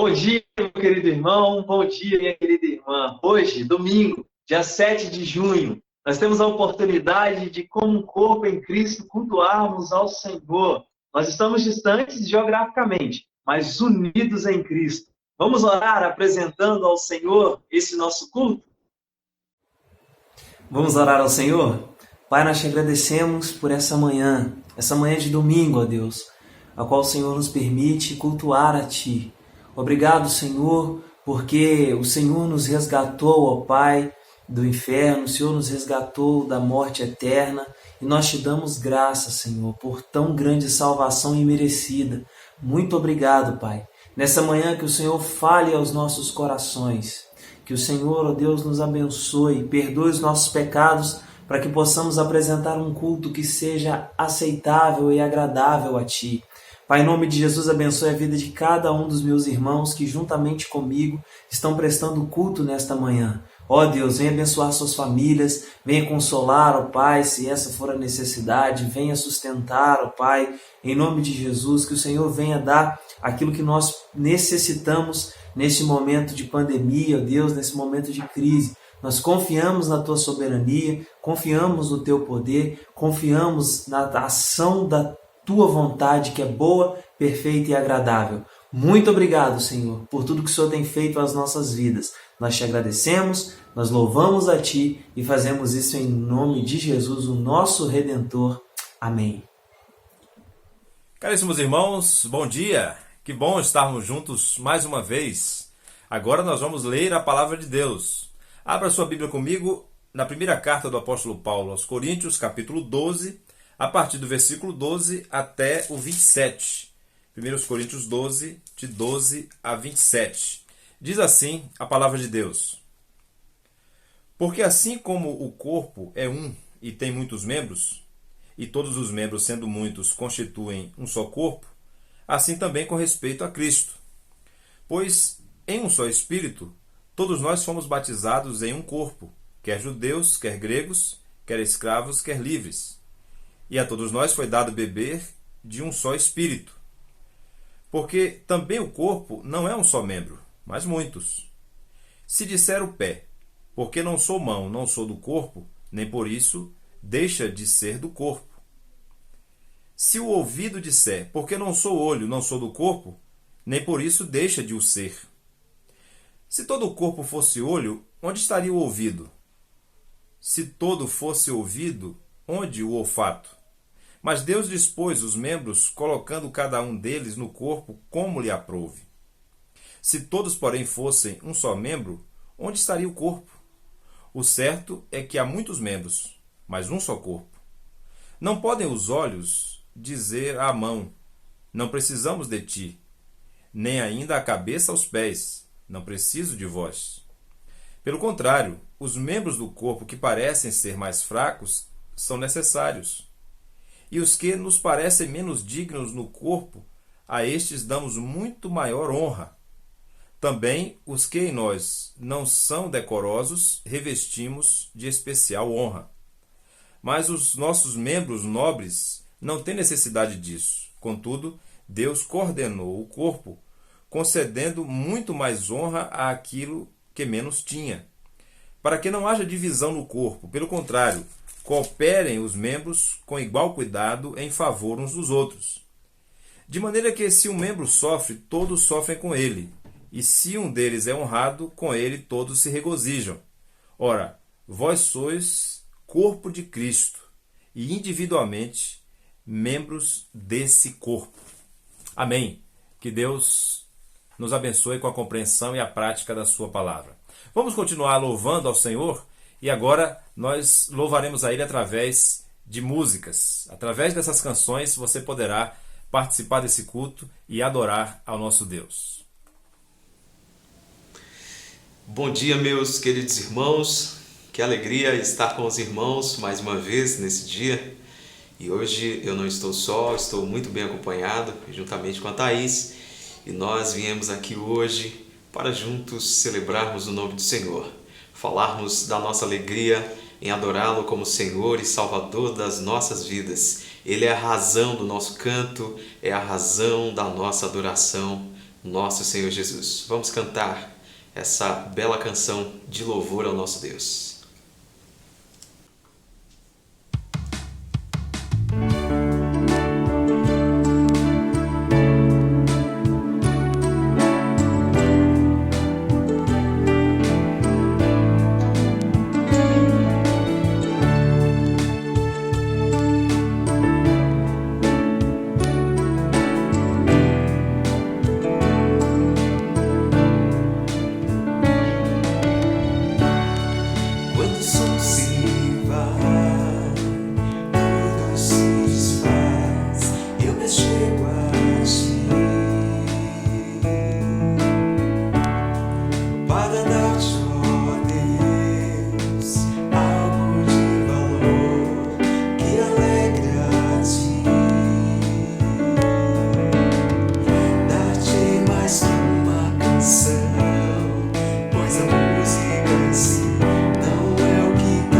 Bom dia, meu querido irmão, bom dia, minha querida irmã. Hoje, domingo, dia 7 de junho, nós temos a oportunidade de, como um corpo em Cristo, cultuarmos ao Senhor. Nós estamos distantes geograficamente, mas unidos em Cristo. Vamos orar apresentando ao Senhor esse nosso culto? Vamos orar ao Senhor? Pai, nós te agradecemos por essa manhã de domingo, ó Deus, a qual o Senhor nos permite cultuar a Ti. Obrigado, Senhor, porque o Senhor nos resgatou, ó Pai, do inferno, o Senhor nos resgatou da morte eterna e nós te damos graças, Senhor, por tão grande salvação imerecida. Muito obrigado, Pai. Nessa manhã que o Senhor fale aos nossos corações, que o Senhor, ó Deus, nos abençoe, perdoe os nossos pecados, para que possamos apresentar um culto que seja aceitável e agradável a Ti. Pai, em nome de Jesus, abençoe a vida de cada um dos meus irmãos que juntamente comigo estão prestando culto nesta manhã. Ó Deus, venha abençoar suas famílias, venha consolar, ó Pai, se essa for a necessidade, venha sustentar, ó Pai, em nome de Jesus, que o Senhor venha dar aquilo que nós necessitamos neste momento de pandemia, ó Deus, nesse momento de crise. Nós confiamos na Tua soberania, confiamos no Teu poder, confiamos na ação da Tua vontade, que é boa, perfeita e agradável. Muito obrigado, Senhor, por tudo que o Senhor tem feito às nossas vidas. Nós te agradecemos, nós louvamos a Ti e fazemos isso em nome de Jesus, o nosso Redentor. Amém. Caríssimos irmãos, bom dia! Que bom estarmos juntos mais uma vez. Agora nós vamos ler a Palavra de Deus. Abra sua Bíblia comigo na primeira carta do apóstolo Paulo aos Coríntios, capítulo 12, a partir do versículo 12 até o 27. 1 Coríntios 12, de 12 a 27. Diz assim a Palavra de Deus: Porque assim como o corpo é um e tem muitos membros, e todos os membros, sendo muitos, constituem um só corpo, assim também com respeito a Cristo. Pois em um só Espírito, todos nós fomos batizados em um corpo, quer judeus, quer gregos, quer escravos, quer livres. E a todos nós foi dado beber de um só Espírito. Porque também o corpo não é um só membro, mas muitos. Se disser o pé, porque não sou mão, não sou do corpo, nem por isso deixa de ser do corpo. Se o ouvido disser, porque não sou olho, não sou do corpo, nem por isso deixa de o ser. Se todo o corpo fosse olho, onde estaria o ouvido? Se todo fosse ouvido, onde o olfato? Mas Deus dispôs os membros, colocando cada um deles no corpo como lhe aprouve. Se todos, porém, fossem um só membro, onde estaria o corpo? O certo é que há muitos membros, mas um só corpo. Não podem os olhos dizer à mão, não precisamos de ti, nem ainda a cabeça aos pés, não preciso de vós. Pelo contrário, os membros do corpo que parecem ser mais fracos são necessários. E os que nos parecem menos dignos no corpo, a estes damos muito maior honra. Também os que em nós não são decorosos, revestimos de especial honra. Mas os nossos membros nobres não têm necessidade disso. Contudo, Deus coordenou o corpo, concedendo muito mais honra àquilo que menos tinha, para que não haja divisão no corpo. Pelo contrário, cooperem os membros com igual cuidado em favor uns dos outros. De maneira que, se um membro sofre, todos sofrem com ele, e se um deles é honrado, com ele todos se regozijam. Ora, vós sois corpo de Cristo, e individualmente membros desse corpo. Amém. Que Deus nos abençoe com a compreensão e a prática da sua palavra. Vamos continuar louvando ao Senhor, e agora nós louvaremos a Ele através de músicas. Através dessas canções você poderá participar desse culto e adorar ao nosso Deus. Bom dia, meus queridos irmãos. Que alegria estar com os irmãos mais uma vez nesse dia. E hoje eu não estou só, estou muito bem acompanhado, juntamente com a Thaís. E nós viemos aqui hoje para juntos celebrarmos o nome do Senhor, falarmos da nossa alegria em adorá-lo como Senhor e Salvador das nossas vidas. Ele é a razão do nosso canto, é a razão da nossa adoração. nosso Senhor Jesus. Vamos cantar essa bela canção de louvor ao nosso Deus. Pois a música em si não é o que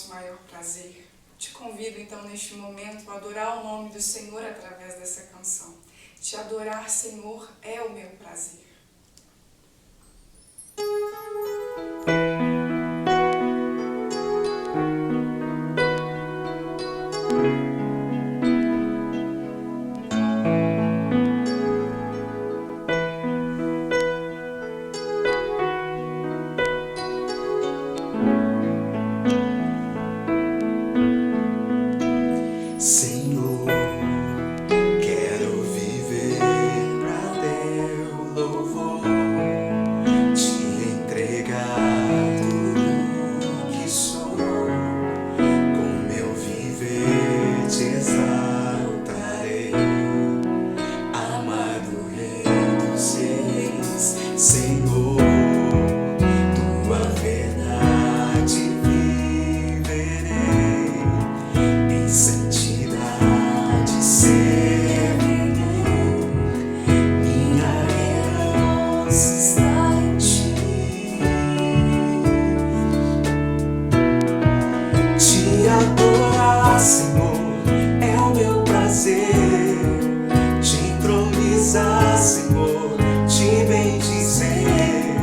nosso maior prazer. Te convido então neste momento a adorar o nome do Senhor através dessa canção. Te adorar, Senhor, é o meu prazer. Senhor, quero viver pra teu louvor, te entregar tudo que sou, com meu viver te exaltarei, amado Rei dos Reis, Senhor, tua verdade viverei, em santidade servirei, minha herança está em ti. Te adorar, Senhor, é o meu prazer, te entronizar, Senhor, te bendizer,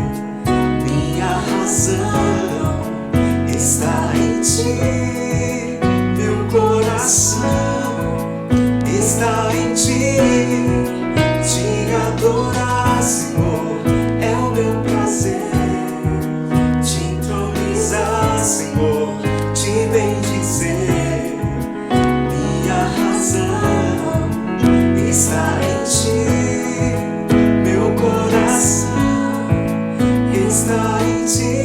minha razão está em ti, meu coração está em ti. Te adorar, Senhor, é o meu prazer, te entronizar, Senhor, te bendizer, minha razão está em ti, meu coração está em ti,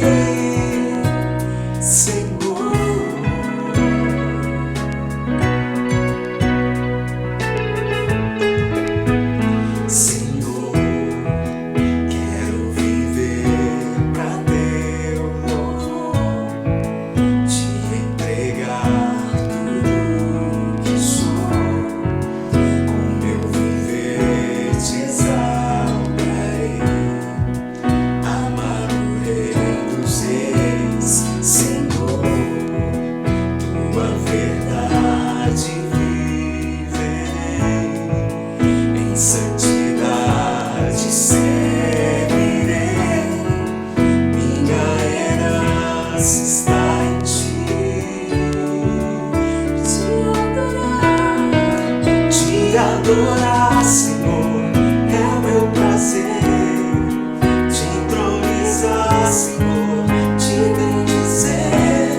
Senhor. Senhor, quero viver pra teu louvor, te entregar tudo que sou, com meu viver te exaltarei, amado Rei dos Reis, Senhor, tua verdade viverei, em santidade servirei, minha herança está em ti. Te adorar, Senhor, é o meu prazer, te entronizar, Senhor, te bendizer,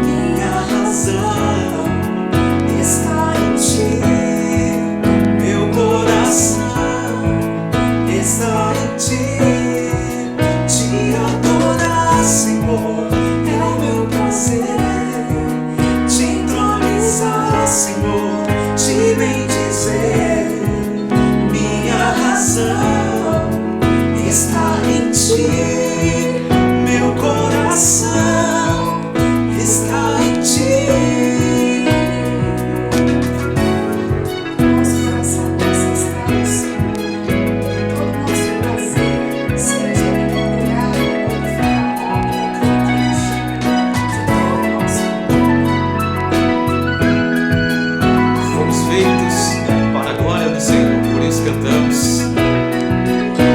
minha razão está em ti, meu coração está em ti. Te adorar, Senhor, é o meu prazer, te entronizar, Senhor, te bendizer, minha razão está em ti, meu coração está em ti. Nosso coração está no Senhor. Todo nosso prazer seja em adorar e glorificar o nome daquele que nos chama de nosso Fomos feitos para a glória do Senhor, por isso cantamos.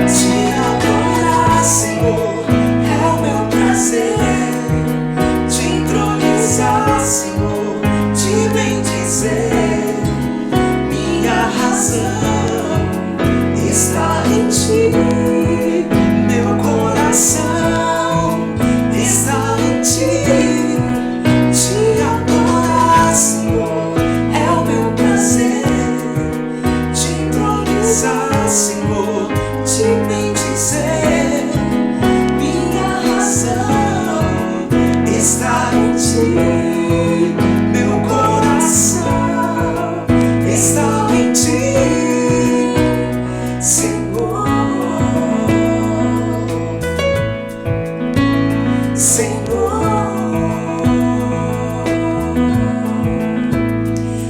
Te adorar, Senhor, é o meu prazer, te entronizar, Senhor, te bendizer, minha razão está em ti, meu coração está em ti. Te adorar, Senhor, é o meu prazer, te entronizar, Senhor, te bendizer, minha razão está em ti, meu coração está em ti, Senhor, Senhor,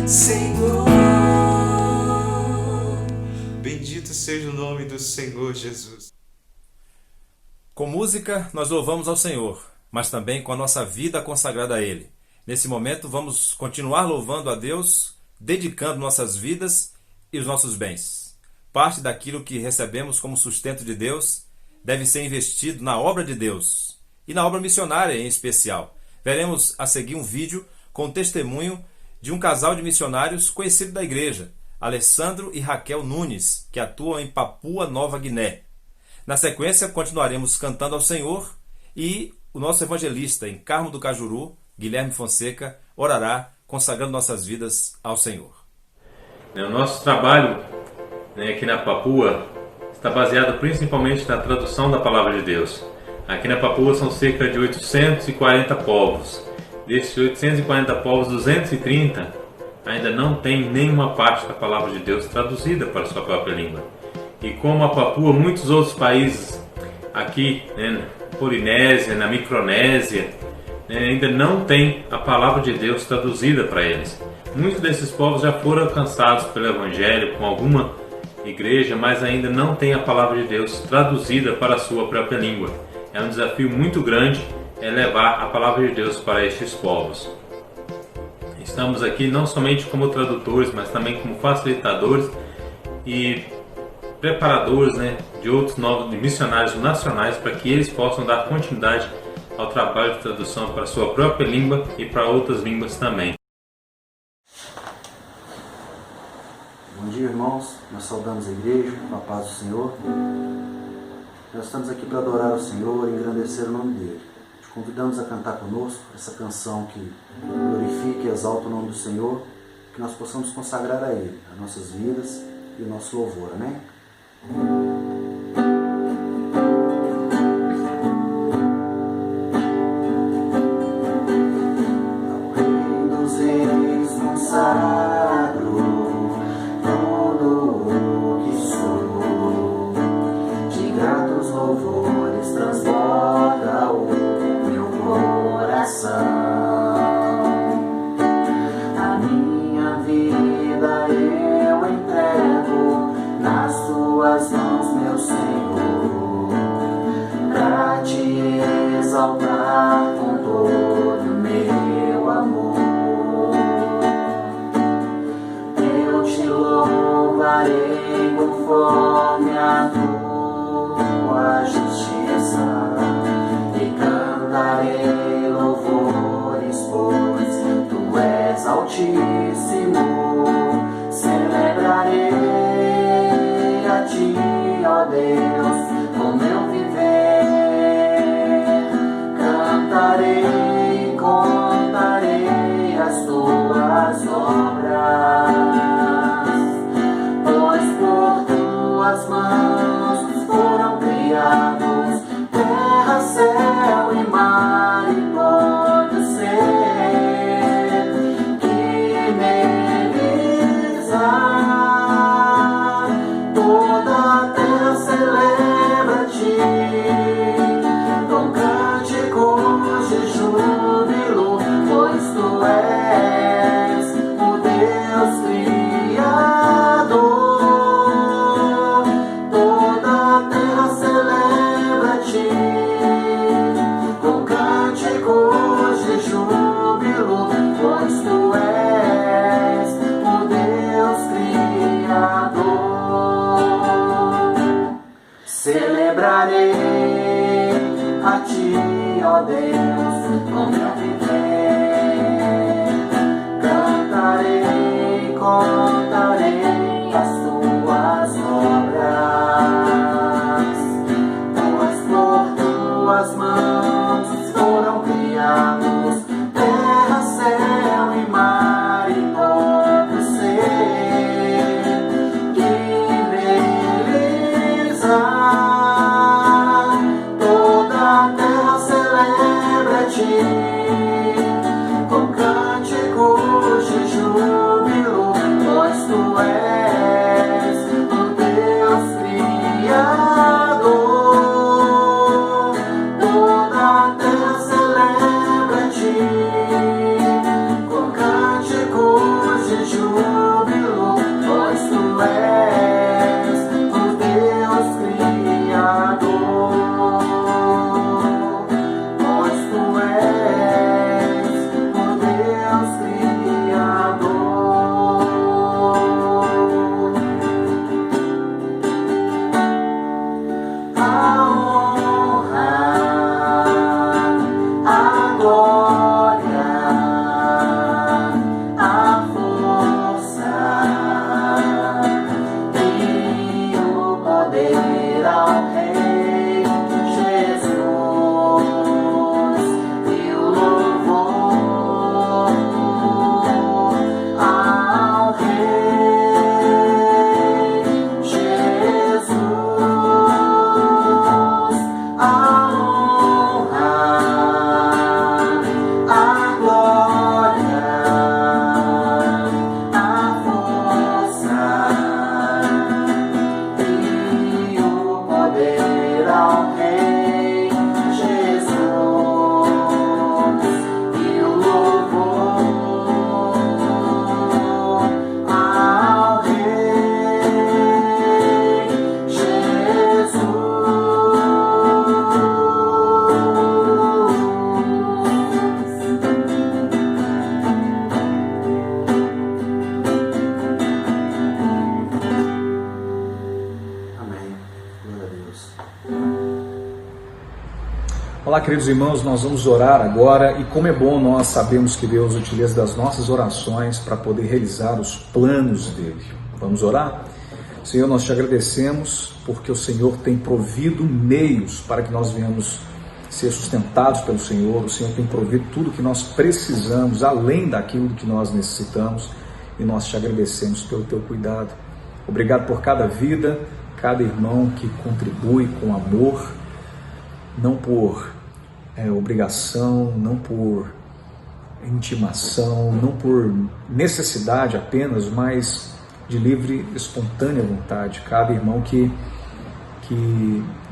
Senhor. Bendito seja o nome do Senhor Jesus. Com música, nós louvamos ao Senhor, mas também com a nossa vida consagrada a Ele. Nesse momento, vamos continuar louvando a Deus, dedicando nossas vidas e os nossos bens. Parte daquilo que recebemos como sustento de Deus deve ser investido na obra de Deus e na obra missionária em especial. Veremos a seguir um vídeo com o testemunho de um casal de missionários conhecido da igreja, Alessandro e Raquel Nunes, que atuam em Papua Nova Guiné. Na sequência, continuaremos cantando ao Senhor e o nosso evangelista em Carmo do Cajuru, Guilherme Fonseca, orará consagrando nossas vidas ao Senhor. O nosso trabalho aqui na Papua está baseado principalmente na tradução da Palavra de Deus. Aqui na Papua são cerca de 840 povos. Desses 840 povos, 230 ainda não tem nenhuma parte da Palavra de Deus traduzida para a sua própria língua. E como a Papua, muitos outros países aqui, na Polinésia, na Micronésia, ainda não tem a Palavra de Deus traduzida para eles. Muitos desses povos já foram alcançados pelo Evangelho, com alguma igreja, mas ainda não tem a Palavra de Deus traduzida para a sua própria língua. É um desafio muito grande levar a Palavra de Deus para estes povos. Estamos aqui não somente como tradutores, mas também como facilitadores e preparadores de outros novos missionários nacionais para que eles possam dar continuidade ao trabalho de tradução para a sua própria língua e para outras línguas também. Bom dia, irmãos. Nós saudamos a igreja com a paz do Senhor. Nós estamos aqui para adorar o Senhor e engrandecer o nome dele. Te convidamos a cantar conosco essa canção que glorifica e exalta o nome do Senhor, que nós possamos consagrar a ele as nossas vidas e o nosso louvor. Amém? Conforme a tua justiça, e cantarei louvores, pois tu és altíssimo. Celebrarei a ti, ó Deus, com meu viver. Cantarei e contarei as tuas obras. As mãos foram criados, terra, céu e mar e todo ser que neles há. Toda a terra celebra-te com cânticos de júbilo, pois tu és o Deus Criador. Com cânticos de júbilo, pois tu és o Deus Criador. Celebrarei a ti, ó Deus, com meu viver. Cantarei e contarei as tuas obras. Tuas mãos foram criados, terra, céu e mar e todo ser que neles há. Toda a terra celebra-te Olá, queridos irmãos, nós vamos orar agora e como é bom nós sabemos que Deus utiliza das nossas orações para poder realizar os planos dele. Vamos orar? Senhor, nós te agradecemos porque o Senhor tem provido meios para que nós venhamos ser sustentados pelo Senhor. O Senhor tem provido tudo que nós precisamos, além daquilo que nós necessitamos, e nós te agradecemos pelo teu cuidado. Obrigado por cada vida, cada irmão que contribui com amor, não por obrigação, não por intimação, não por necessidade apenas, mas de livre, espontânea vontade. Cada irmão que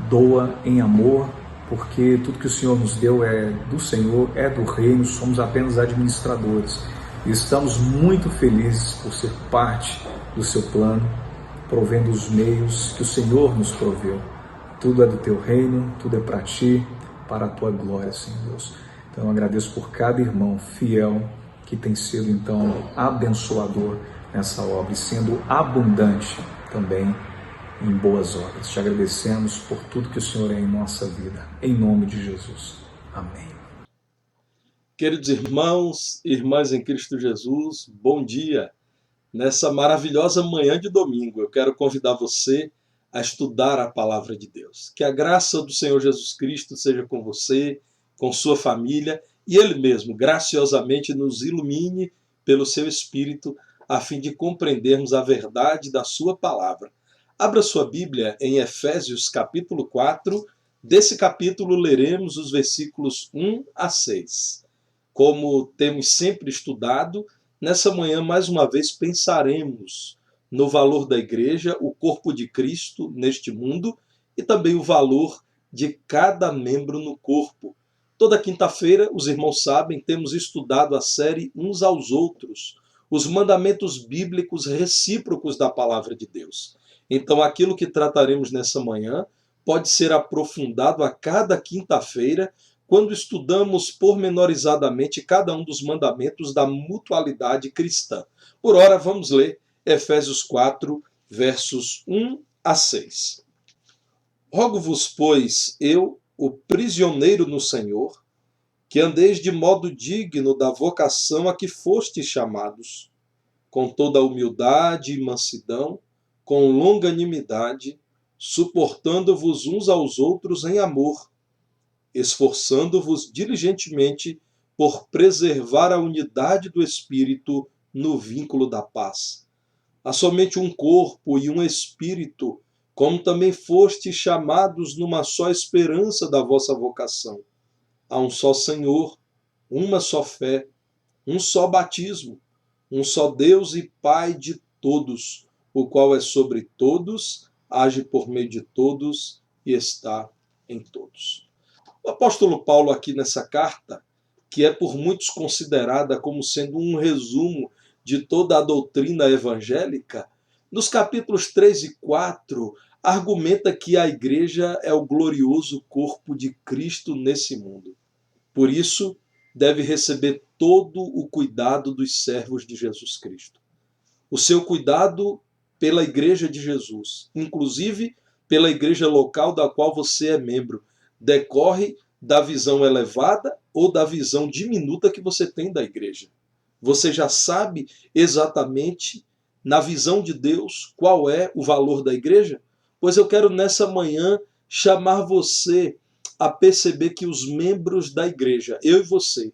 doa em amor, porque tudo que o Senhor nos deu é do Senhor, é do reino, somos apenas administradores. E estamos muito felizes por ser parte do seu plano, provendo os meios que o Senhor nos proveu. Tudo é do teu reino, tudo é para ti, para a tua glória, Senhor Deus. Então eu agradeço por cada irmão fiel que tem sido então abençoador nessa obra e sendo abundante também em boas obras. Te agradecemos por tudo que o Senhor é em nossa vida. Em nome de Jesus. Amém. Queridos irmãos e irmãs em Cristo Jesus, bom dia. Nessa maravilhosa manhã de domingo, eu quero convidar você a estudar a palavra de Deus. Que a graça do Senhor Jesus Cristo seja com você, com sua família, e Ele mesmo graciosamente nos ilumine pelo seu Espírito, a fim de compreendermos a verdade da sua palavra. Abra sua Bíblia em Efésios capítulo 4. Desse capítulo leremos os versículos 1 a 6. Como temos sempre estudado, nessa manhã mais uma vez pensaremos no valor da igreja, o corpo de Cristo neste mundo e também o valor de cada membro no corpo. Toda quinta-feira, os irmãos sabem, temos estudado a série Uns aos Outros, os mandamentos bíblicos recíprocos da palavra de Deus. Então, aquilo que trataremos nessa manhã pode ser aprofundado a cada quinta-feira, quando estudamos pormenorizadamente cada um dos mandamentos da mutualidade cristã. Por ora, vamos ler Efésios 4, versos 1 a 6. Rogo-vos, pois, eu, o prisioneiro no Senhor, que andeis de modo digno da vocação a que fostes chamados, com toda a humildade e mansidão, com longanimidade, suportando-vos uns aos outros em amor, esforçando-vos diligentemente por preservar a unidade do Espírito no vínculo da paz. Há somente um corpo e um Espírito, como também fostes chamados numa só esperança da vossa vocação. Há um só Senhor, uma só fé, um só batismo, um só Deus e Pai de todos, o qual é sobre todos, age por meio de todos e está em todos. O apóstolo Paulo aqui nessa carta, que é por muitos considerada como sendo um resumo de toda a doutrina evangélica, nos capítulos 3 e 4, argumenta que a igreja é o glorioso corpo de Cristo nesse mundo. Por isso, deve receber todo o cuidado dos servos de Jesus Cristo. O seu cuidado pela igreja de Jesus, inclusive pela igreja local da qual você é membro, decorre da visão elevada ou da visão diminuta que você tem da igreja. Você já sabe exatamente, na visão de Deus, qual é o valor da igreja? Pois eu quero nessa manhã chamar você a perceber que os membros da igreja, eu e você,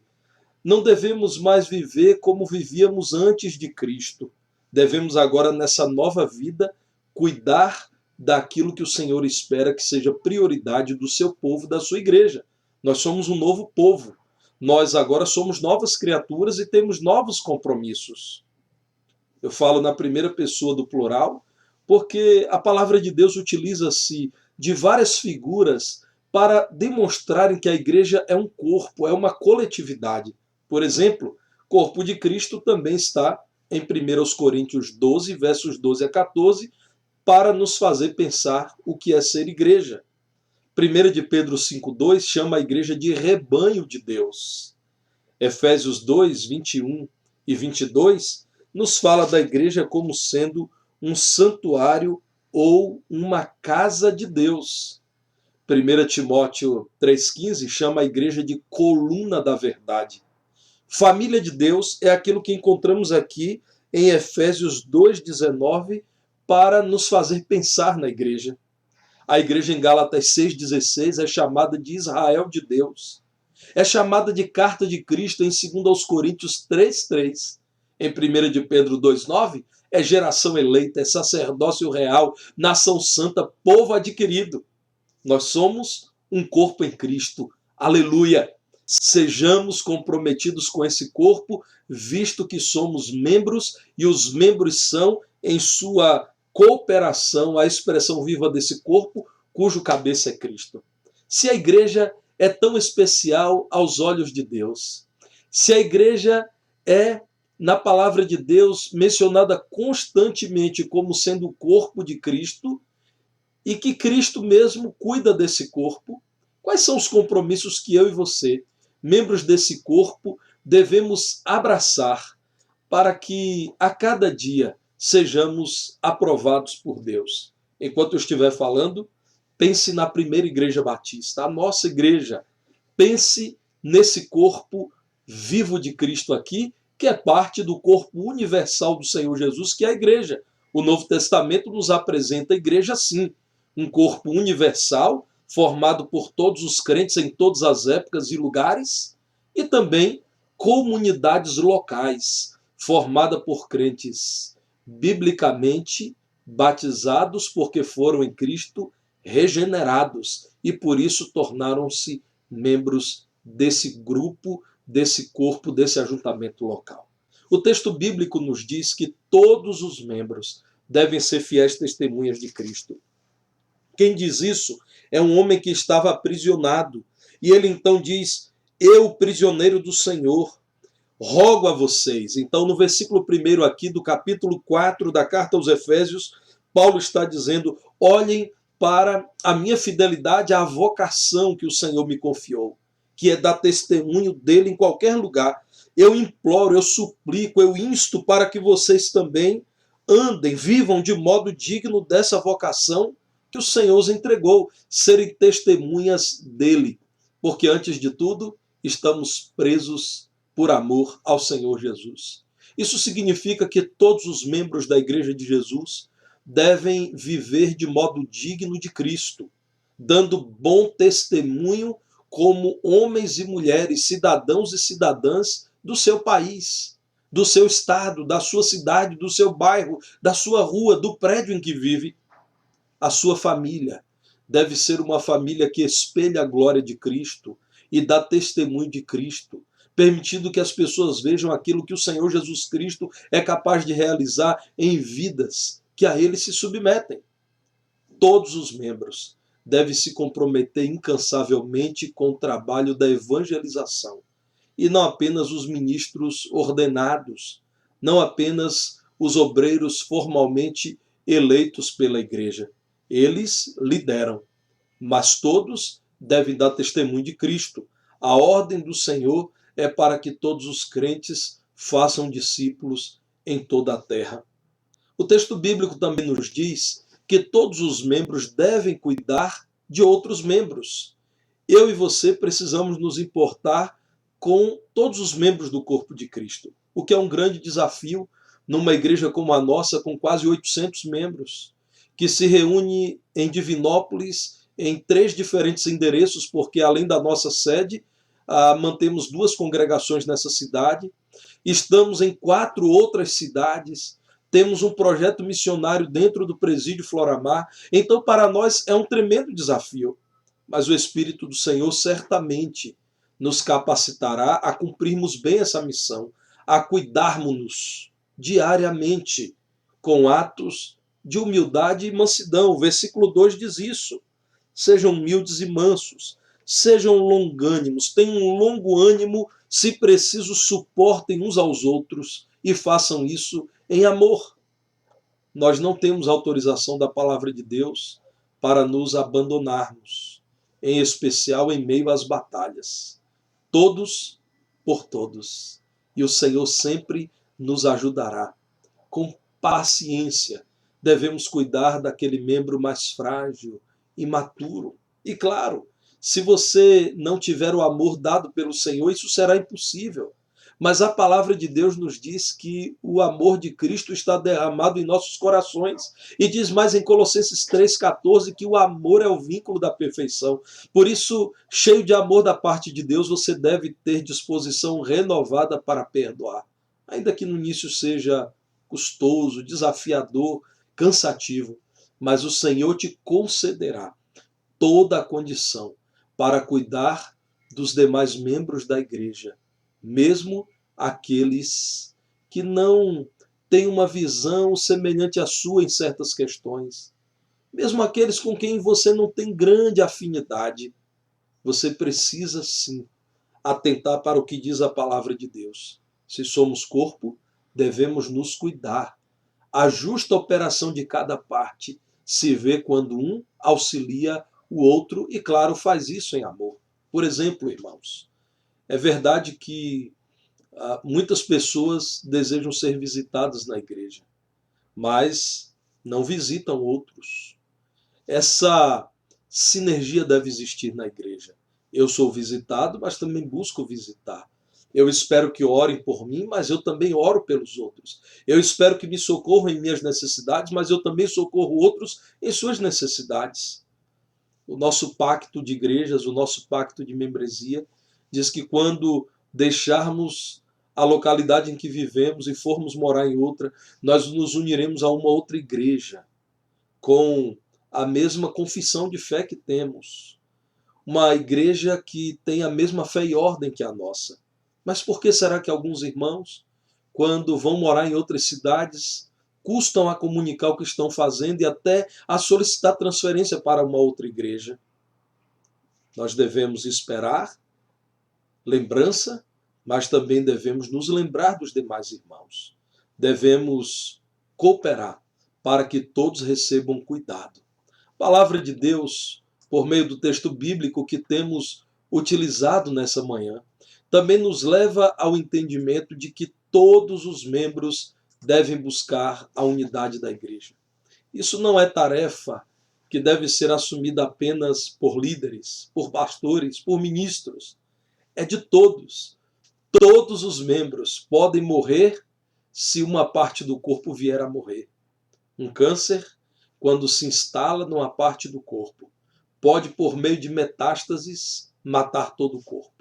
não devemos mais viver como vivíamos antes de Cristo. Devemos agora, nessa nova vida, cuidar daquilo que o Senhor espera que seja prioridade do seu povo, da sua igreja. Nós somos um novo povo. Nós agora somos novas criaturas e temos novos compromissos. Eu falo na primeira pessoa do plural, porque a palavra de Deus utiliza-se de várias figuras para demonstrarem que a igreja é um corpo, é uma coletividade. Por exemplo, corpo de Cristo também está em 1 Coríntios 12, versos 12 a 14, para nos fazer pensar o que é ser igreja. 1 de Pedro 5,2 chama a igreja de rebanho de Deus. Efésios 2, 21 e 22 nos fala da igreja como sendo um santuário ou uma casa de Deus. 1 Timóteo 3,15 chama a igreja de coluna da verdade. Família de Deus é aquilo que encontramos aqui em Efésios 2,19 para nos fazer pensar na igreja. A igreja em Gálatas 6,16 é chamada de Israel de Deus. É chamada de carta de Cristo em 2 Coríntios 3,3. Em 1 de Pedro 2,9 é geração eleita, é sacerdócio real, nação santa, povo adquirido. Nós somos um corpo em Cristo. Aleluia! Sejamos comprometidos com esse corpo, visto que somos membros e os membros são, em sua cooperação, a expressão viva desse corpo, cujo cabeça é Cristo. Se a igreja é tão especial aos olhos de Deus, se a igreja é, na palavra de Deus, mencionada constantemente como sendo o corpo de Cristo, e que Cristo mesmo cuida desse corpo, quais são os compromissos que eu e você, membros desse corpo, devemos abraçar para que a cada dia sejamos aprovados por Deus? Enquanto eu estiver falando, pense na primeira igreja batista, a nossa igreja. Pense nesse corpo vivo de Cristo aqui, que é parte do corpo universal do Senhor Jesus, que é a igreja. O Novo Testamento nos apresenta a igreja assim, um corpo universal, formado por todos os crentes em todas as épocas e lugares, e também comunidades locais, formada por crentes biblicamente batizados, porque foram em Cristo regenerados e por isso tornaram-se membros desse grupo, desse corpo, desse ajuntamento local. O texto bíblico nos diz que todos os membros devem ser fiéis testemunhas de Cristo. Quem diz isso é um homem que estava aprisionado. E ele então diz: eu, prisioneiro do Senhor, rogo a vocês. Então, no versículo 1 aqui do capítulo 4 da carta aos Efésios, Paulo está dizendo: olhem para a minha fidelidade à vocação que o Senhor me confiou, que é dar testemunho dele em qualquer lugar. Eu imploro, eu suplico, eu insto para que vocês também andem, vivam de modo digno dessa vocação que o Senhor os entregou, serem testemunhas dele. Porque, antes de tudo, estamos presos por amor ao Senhor Jesus. Isso significa que todos os membros da Igreja de Jesus devem viver de modo digno de Cristo, dando bom testemunho como homens e mulheres, cidadãos e cidadãs do seu país, do seu estado, da sua cidade, do seu bairro, da sua rua, do prédio em que vive. A sua família deve ser uma família que espelha a glória de Cristo e dá testemunho de Cristo, permitindo que as pessoas vejam aquilo que o Senhor Jesus Cristo é capaz de realizar em vidas que a ele se submetem. Todos os membros devem se comprometer incansavelmente com o trabalho da evangelização. E não apenas os ministros ordenados, não apenas os obreiros formalmente eleitos pela igreja. Eles lideram, mas todos devem dar testemunho de Cristo. A ordem do Senhor é para que todos os crentes façam discípulos em toda a terra. O texto bíblico também nos diz que todos os membros devem cuidar de outros membros. Eu e você precisamos nos importar com todos os membros do corpo de Cristo, o que é um grande desafio numa igreja como a nossa, com quase 800 membros, que se reúne em Divinópolis em 3 diferentes endereços, porque além da nossa sede, mantemos 2 congregações nessa cidade, estamos em 4 outras cidades, temos um projeto missionário dentro do Presídio Floramar. Então, para nós é um tremendo desafio, mas o Espírito do Senhor certamente nos capacitará a cumprirmos bem essa missão, a cuidarmos-nos diariamente com atos de humildade e mansidão. O versículo 2 diz isso: sejam humildes e mansos, sejam longânimos, tenham um longo ânimo, se preciso, suportem uns aos outros e façam isso em amor. Nós não temos autorização da palavra de Deus para nos abandonarmos, em especial em meio às batalhas. Todos por todos. E o Senhor sempre nos ajudará. Com paciência, devemos cuidar daquele membro mais frágil, imaturo. E claro, se você não tiver o amor dado pelo Senhor, isso será impossível. Mas a palavra de Deus nos diz que o amor de Cristo está derramado em nossos corações. E diz mais em Colossenses 3,14 que o amor é o vínculo da perfeição. Por isso, cheio de amor da parte de Deus, você deve ter disposição renovada para perdoar. Ainda que no início seja custoso, desafiador, cansativo. Mas o Senhor te concederá toda a condição para cuidar dos demais membros da igreja, mesmo aqueles que não têm uma visão semelhante à sua em certas questões, mesmo aqueles com quem você não tem grande afinidade, você precisa sim atentar para o que diz a palavra de Deus. Se somos corpo, devemos nos cuidar. A justa operação de cada parte se vê quando um auxilia o outro e, claro, faz isso em amor. Por exemplo, irmãos, é verdade que muitas pessoas desejam ser visitadas na igreja, mas não visitam outros. Essa sinergia deve existir na igreja. Eu sou visitado, mas também busco visitar. Eu espero que orem por mim, mas eu também oro pelos outros. Eu espero que me socorram em minhas necessidades, mas eu também socorro outros em suas necessidades. O nosso pacto de igrejas, o nosso pacto de membresia, diz que quando deixarmos a localidade em que vivemos e formos morar em outra, nós nos uniremos a uma outra igreja, com a mesma confissão de fé que temos. Uma igreja que tem a mesma fé e ordem que a nossa. Mas por que será que alguns irmãos, quando vão morar em outras cidades, custam a comunicar o que estão fazendo e até a solicitar transferência para uma outra igreja? Nós devemos esperar lembrança, mas também devemos nos lembrar dos demais irmãos. Devemos cooperar para que todos recebam cuidado. A palavra de Deus, por meio do texto bíblico que temos utilizado nessa manhã, também nos leva ao entendimento de que todos os membros devem buscar a unidade da igreja. Isso não é tarefa que deve ser assumida apenas por líderes, por pastores, por ministros. É de todos. Todos os membros podem morrer se uma parte do corpo vier a morrer. Um câncer, quando se instala numa parte do corpo, pode, por meio de metástases, matar todo o corpo.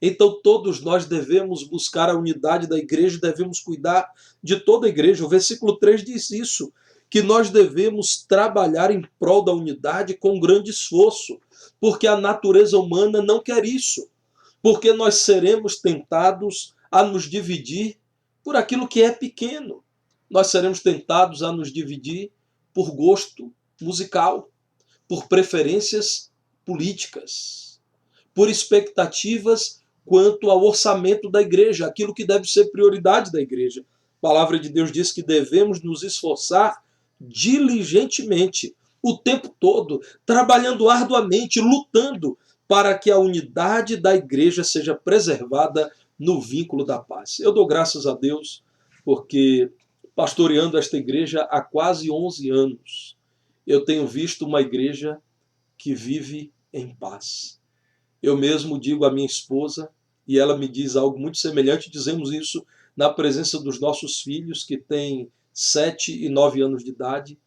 Então todos nós devemos buscar a unidade da igreja, devemos cuidar de toda a igreja. O versículo 3 diz isso, que nós devemos trabalhar em prol da unidade com grande esforço, porque a natureza humana não quer isso, porque nós seremos tentados a nos dividir por aquilo que é pequeno. Nós seremos tentados a nos dividir por gosto musical, por preferências políticas, por expectativas quanto ao orçamento da igreja, aquilo que deve ser prioridade da igreja. A palavra de Deus diz que devemos nos esforçar diligentemente, o tempo todo, trabalhando arduamente, lutando para que a unidade da igreja seja preservada no vínculo da paz. Eu dou graças a Deus porque, pastoreando esta igreja há quase 11 anos, eu tenho visto uma igreja que vive em paz. Eu mesmo digo à minha esposa, e ela me diz algo muito semelhante, dizemos isso na presença dos nossos filhos, que têm 7 e 9 anos de idade,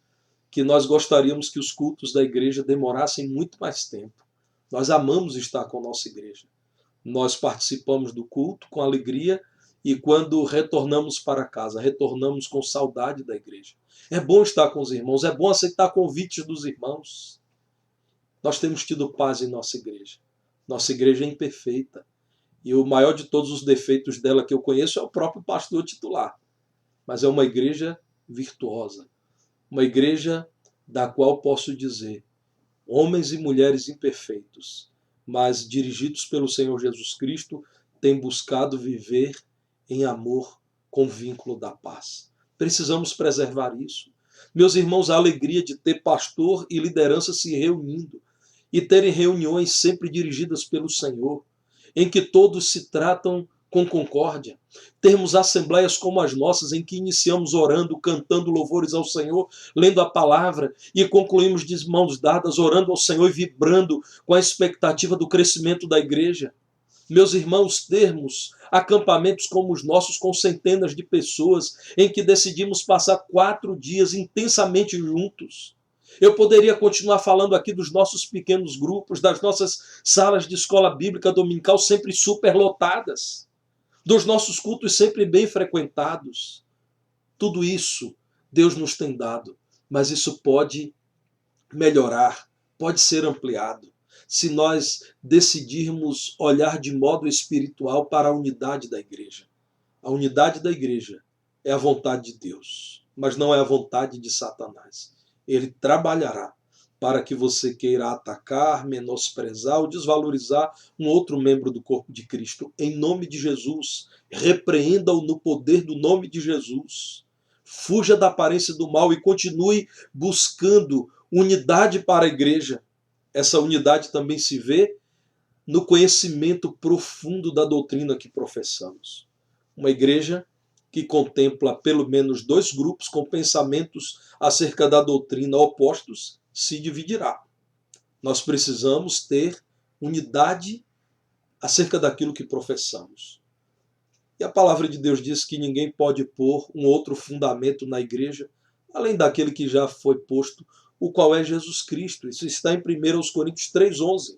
que nós gostaríamos que os cultos da igreja demorassem muito mais tempo. Nós amamos estar com a nossa igreja. Nós participamos do culto com alegria e quando retornamos para casa, retornamos com saudade da igreja. É bom estar com os irmãos, é bom aceitar convites dos irmãos. Nós temos tido paz em nossa igreja. Nossa igreja é imperfeita. E o maior de todos os defeitos dela que eu conheço é o próprio pastor titular. Mas é uma igreja virtuosa. Uma igreja da qual posso dizer, homens e mulheres imperfeitos, mas dirigidos pelo Senhor Jesus Cristo, têm buscado viver em amor com vínculo da paz. Precisamos preservar isso. Meus irmãos, a alegria de ter pastor e liderança se reunindo e terem reuniões sempre dirigidas pelo Senhor, em que todos se tratam com concórdia, termos assembleias como as nossas, em que iniciamos orando, cantando louvores ao Senhor, lendo a palavra e concluímos de mãos dadas, orando ao Senhor e vibrando com a expectativa do crescimento da igreja. Meus irmãos, termos acampamentos como os nossos, com centenas de pessoas, em que decidimos passar 4 dias intensamente juntos. Eu poderia continuar falando aqui dos nossos pequenos grupos, das nossas salas de escola bíblica dominical sempre superlotadas, dos nossos cultos sempre bem frequentados. Tudo isso Deus nos tem dado, mas isso pode melhorar, pode ser ampliado, se nós decidirmos olhar de modo espiritual para a unidade da igreja. A unidade da igreja é a vontade de Deus, mas não é a vontade de Satanás. Ele trabalhará para que você queira atacar, menosprezar ou desvalorizar um outro membro do corpo de Cristo. Em nome de Jesus, repreenda-o no poder do nome de Jesus. Fuja da aparência do mal e continue buscando unidade para a igreja. Essa unidade também se vê no conhecimento profundo da doutrina que professamos. Uma igreja que contempla pelo menos 2 grupos com pensamentos acerca da doutrina opostos se dividirá. Nós precisamos ter unidade acerca daquilo que professamos. E a palavra de Deus diz que ninguém pode pôr um outro fundamento na igreja, além daquele que já foi posto, o qual é Jesus Cristo. Isso está em 1 Coríntios 3,11.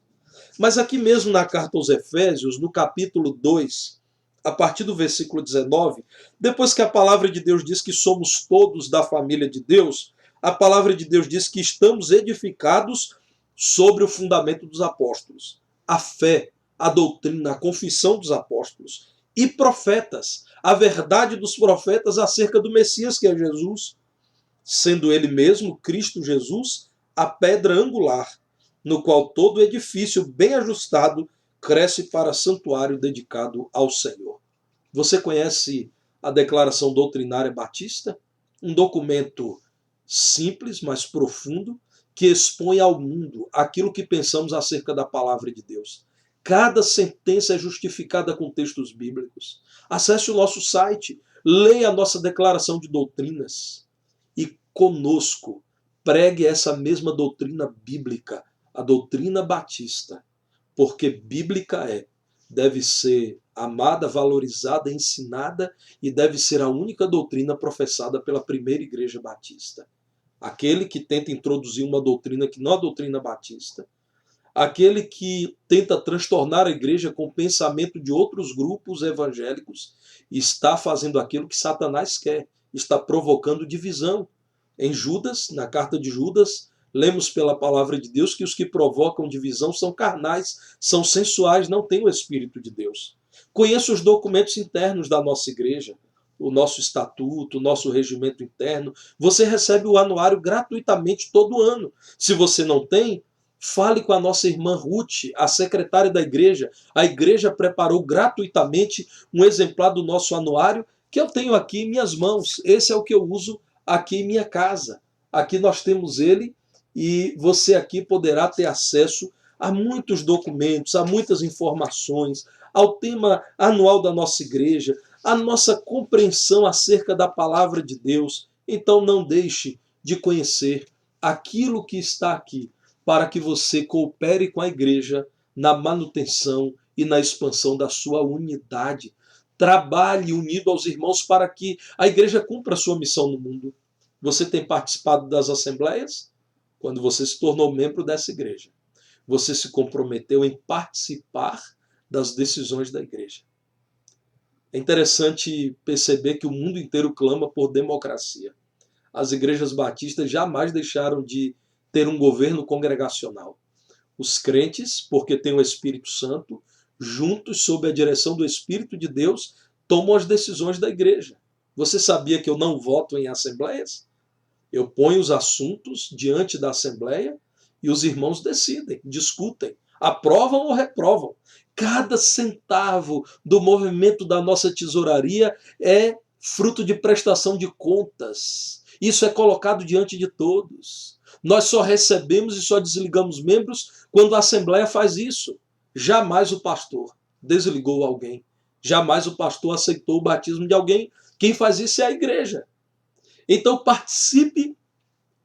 Mas aqui mesmo na carta aos Efésios, no capítulo 2, a partir do versículo 19, depois que a palavra de Deus diz que somos todos da família de Deus, a palavra de Deus diz que estamos edificados sobre o fundamento dos apóstolos. A fé, a doutrina, a confissão dos apóstolos e profetas, a verdade dos profetas acerca do Messias, que é Jesus, sendo ele mesmo, Cristo Jesus, a pedra angular, no qual todo edifício bem ajustado cresce para santuário dedicado ao Senhor. Você conhece a Declaração Doutrinária Batista? Um documento simples, mas profundo, que expõe ao mundo aquilo que pensamos acerca da palavra de Deus. Cada sentença é justificada com textos bíblicos. Acesse o nosso site, leia a nossa declaração de doutrinas e conosco pregue essa mesma doutrina bíblica, a doutrina batista, porque bíblica deve ser amada, valorizada, ensinada e deve ser a única doutrina professada pela primeira igreja batista. Aquele que tenta introduzir uma doutrina que não é a doutrina batista, aquele que tenta transtornar a igreja com o pensamento de outros grupos evangélicos, está fazendo aquilo que Satanás quer, está provocando divisão. Em Judas, na carta de Judas, lemos pela palavra de Deus que os que provocam divisão são carnais, são sensuais, não têm o Espírito de Deus. Conheça os documentos internos da nossa igreja, o nosso estatuto, o nosso regimento interno. Você recebe o anuário gratuitamente todo ano. Se você não tem, fale com a nossa irmã Ruth, a secretária da igreja. A igreja preparou gratuitamente um exemplar do nosso anuário que eu tenho aqui em minhas mãos. Esse é o que eu uso aqui em minha casa. Aqui nós temos ele e você aqui poderá ter acesso a muitos documentos, a muitas informações, ao tema anual da nossa igreja, a nossa compreensão acerca da palavra de Deus. Então não deixe de conhecer aquilo que está aqui, para que você coopere com a igreja na manutenção e na expansão da sua unidade. Trabalhe unido aos irmãos para que a igreja cumpra a sua missão no mundo. Você tem participado das assembleias? Quando você se tornou membro dessa igreja, você se comprometeu em participar das decisões da igreja. É interessante perceber que o mundo inteiro clama por democracia. As igrejas batistas jamais deixaram de ter um governo congregacional. Os crentes, porque têm o Espírito Santo, juntos, sob a direção do Espírito de Deus, tomam as decisões da igreja. Você sabia que eu não voto em assembleias? Eu ponho os assuntos diante da assembleia e os irmãos decidem, discutem, aprovam ou reprovam. Cada centavo do movimento da nossa tesouraria é fruto de prestação de contas. Isso é colocado diante de todos. Nós só recebemos e só desligamos membros quando a Assembleia faz isso. Jamais o pastor desligou alguém Jamais o pastor aceitou o batismo de alguém. Quem faz isso é a igreja. Então participe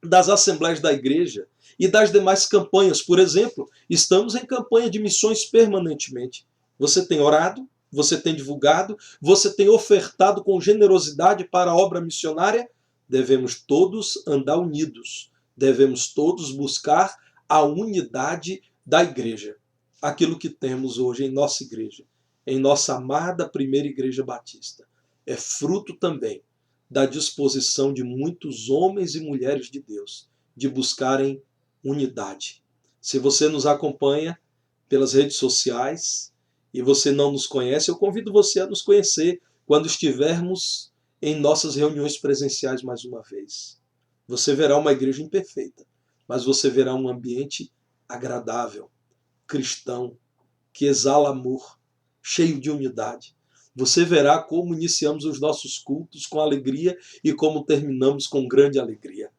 das assembleias da igreja e das demais campanhas. Por exemplo, estamos em campanha de missões permanentemente. Você tem orado, você tem divulgado, você tem ofertado com generosidade para a obra missionária. Devemos todos andar unidos. Devemos todos buscar a unidade da igreja. Aquilo que temos hoje em nossa igreja, em nossa amada primeira igreja batista, é fruto também da disposição de muitos homens e mulheres de Deus de buscarem unidade. Se você nos acompanha pelas redes sociais e você não nos conhece, eu convido você a nos conhecer quando estivermos em nossas reuniões presenciais mais uma vez. Você verá uma igreja imperfeita, mas você verá um ambiente agradável, cristão, que exala amor, cheio de unidade. Você verá como iniciamos os nossos cultos com alegria e como terminamos com grande alegria.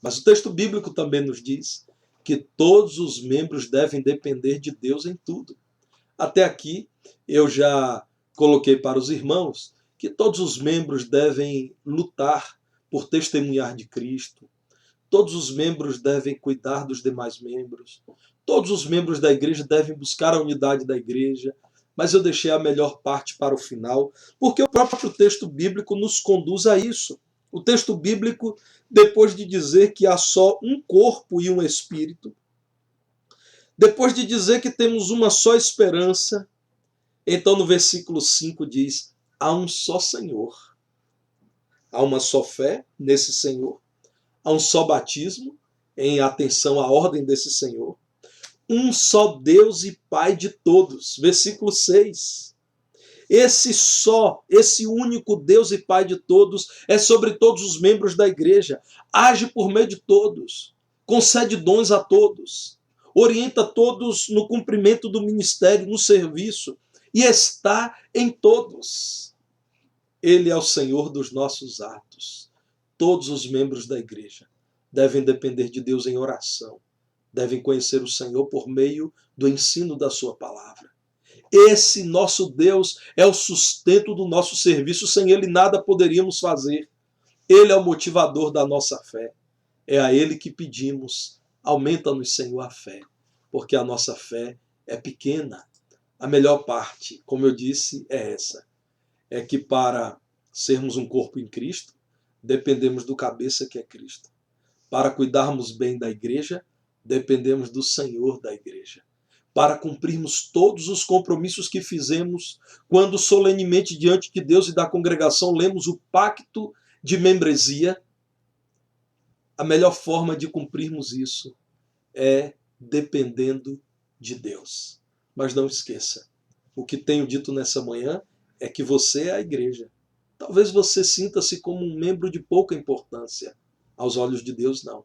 Mas o texto bíblico também nos diz que todos os membros devem depender de Deus em tudo. Até aqui eu já coloquei para os irmãos que todos os membros devem lutar por testemunhar de Cristo. Todos os membros devem cuidar dos demais membros. Todos os membros da igreja devem buscar a unidade da igreja. Mas eu deixei a melhor parte para o final, porque o próprio texto bíblico nos conduz a isso. O texto bíblico, depois de dizer que há só um corpo e um espírito, depois de dizer que temos uma só esperança, então no versículo 5 diz: há um só Senhor, há uma só fé nesse Senhor, há um só batismo, em atenção à ordem desse Senhor, um só Deus e Pai de todos. Versículo 6. Esse único Deus e Pai de todos é sobre todos os membros da igreja. Age por meio de todos. Concede dons a todos. Orienta todos no cumprimento do ministério, no serviço. E está em todos. Ele é o Senhor dos nossos atos. Todos os membros da igreja devem depender de Deus em oração. Devem conhecer o Senhor por meio do ensino da sua palavra. Esse nosso Deus é o sustento do nosso serviço. Sem Ele nada poderíamos fazer. Ele é o motivador da nossa fé. É a Ele que pedimos: aumenta-nos, Senhor, a fé, porque a nossa fé é pequena. A melhor parte, como eu disse, é essa. É que para sermos um corpo em Cristo, dependemos do cabeça que é Cristo. Para cuidarmos bem da igreja, dependemos do Senhor da igreja. Para cumprirmos todos os compromissos que fizemos, quando solenemente diante de Deus e da congregação lemos o pacto de membresia, a melhor forma de cumprirmos isso é dependendo de Deus. Mas não esqueça, o que tenho dito nessa manhã é que você é a igreja. Talvez você sinta-se como um membro de pouca importância. Aos olhos de Deus, não.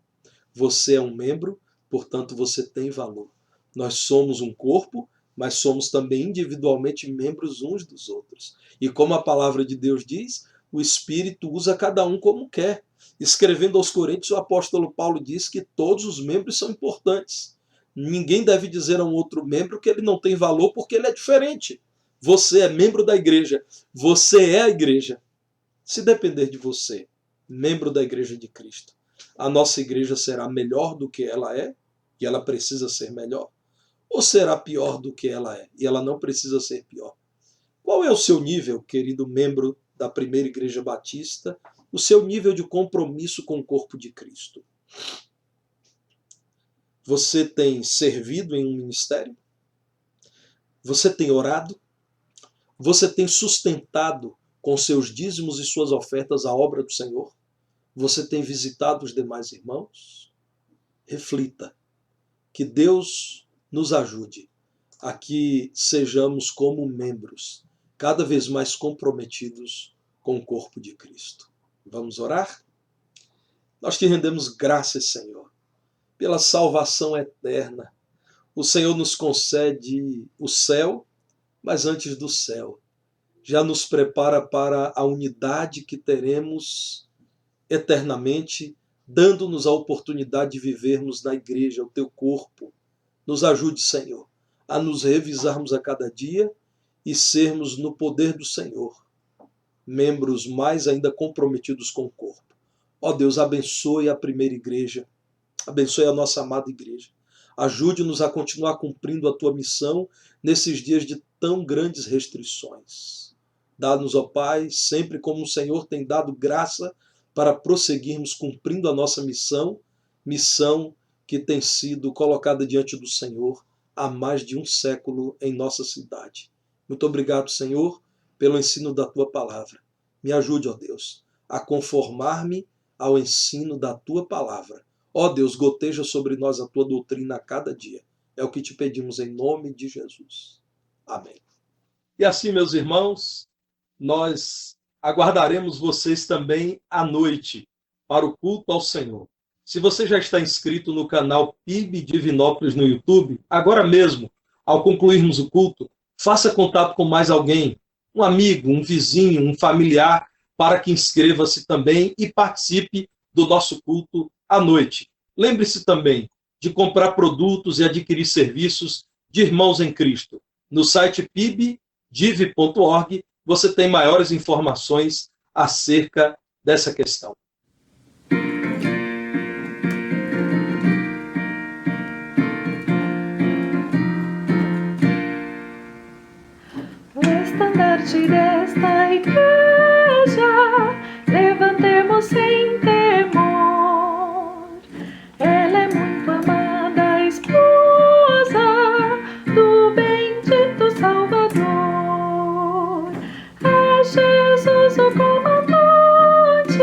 Você é um membro, portanto você tem valor. Nós somos um corpo, mas somos também individualmente membros uns dos outros. E como a palavra de Deus diz, o Espírito usa cada um como quer. Escrevendo aos Coríntios, o apóstolo Paulo diz que todos os membros são importantes. Ninguém deve dizer a um outro membro que ele não tem valor porque ele é diferente. Você é membro da igreja. Você é a igreja. Se depender de você, membro da igreja de Cristo, a nossa igreja será melhor do que ela é, e ela precisa ser melhor, ou será pior do que ela é, e ela não precisa ser pior? Qual é o seu nível, querido membro da primeira igreja batista, o seu nível de compromisso com o corpo de Cristo? Você tem servido em um ministério? Você tem orado? Você tem sustentado com seus dízimos e suas ofertas a obra do Senhor? Você tem visitado os demais irmãos? Reflita. Que Deus nos ajude a que sejamos como membros cada vez mais comprometidos com o corpo de Cristo. Vamos orar? Nós te rendemos graças, Senhor, pela salvação eterna. O Senhor nos concede o céu, mas antes do céu, já nos prepara para a unidade que teremos eternamente, dando-nos a oportunidade de vivermos na igreja, o teu corpo. Nos ajude, Senhor, a nos revisarmos a cada dia e sermos, no poder do Senhor, membros mais ainda comprometidos com o corpo. Ó Deus, abençoe a primeira igreja, abençoe a nossa amada igreja. Ajude-nos a continuar cumprindo a tua missão nesses dias de tão grandes restrições. Dá-nos, ó Pai, sempre como o Senhor tem dado graça para prosseguirmos cumprindo a nossa missão, missão que tem sido colocada diante do Senhor há mais de um século em nossa cidade. Muito obrigado, Senhor, pelo ensino da tua palavra. Me ajude, ó Deus, a conformar-me ao ensino da tua palavra. Ó Deus, goteja sobre nós a tua doutrina a cada dia. É o que te pedimos em nome de Jesus. Amém. E assim, meus irmãos, nós aguardaremos vocês também à noite para o culto ao Senhor. Se você já está inscrito no canal PIB Divinópolis no YouTube, agora mesmo, ao concluirmos o culto, faça contato com mais alguém, um amigo, um vizinho, um familiar, para que inscreva-se também e participe do nosso culto à noite. Lembre-se também de comprar produtos e adquirir serviços de irmãos em Cristo. No site pibdiv.org você tem maiores informações acerca dessa questão. O estandarte desta igreja levantemos sem temor. Ela é muito amada esposa do bendito Salvador. É Jesus o comandante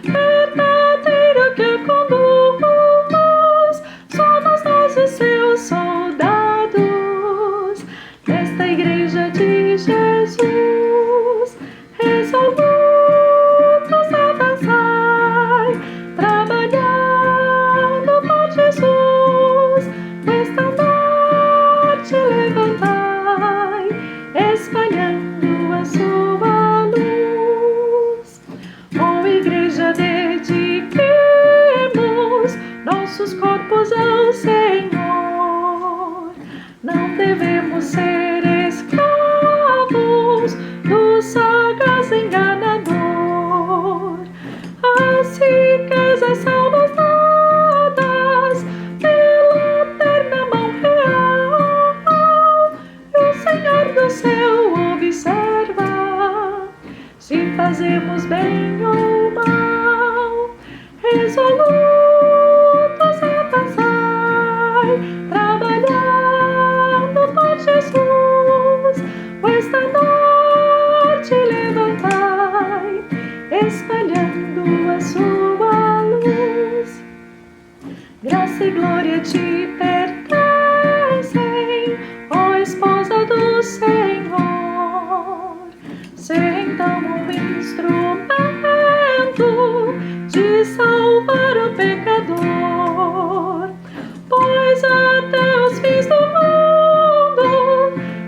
verdadeiro que conduz. Somos nós os seus soldados nesta igreja de Jesus. Resolutos avançai, trabalhando por Jesus. O estandarte levantai, espalhando a sua luz. Ó igreja, dediquemos nossos corpos ao Senhor. Não devemos ser escravos do sagaz enganador. As riquezas são nos dadas pela eterna mão real, e o Senhor do céu observa se fazemos bem ou mal. Resolutos avançai, trabalhando por Jesus. O estandarte levantai, espalhando a sua luz. Graça e glória te pertencem, ó esposa do Senhor. Sê então um instrumento de salvar o pecador, pois até os fins do mundo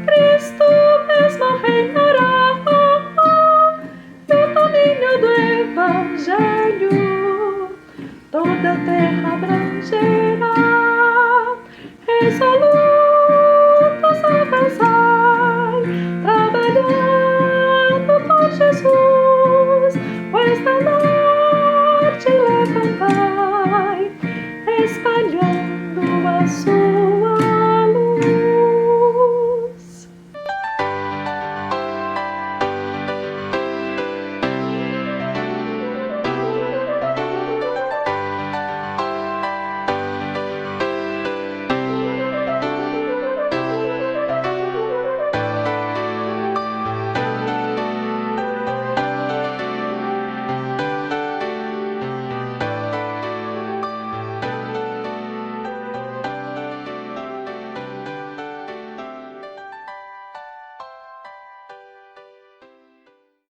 Cristo mesmo reinará, e o domínio do Evangelho toda a terra abrangerá. Resolutos avançar,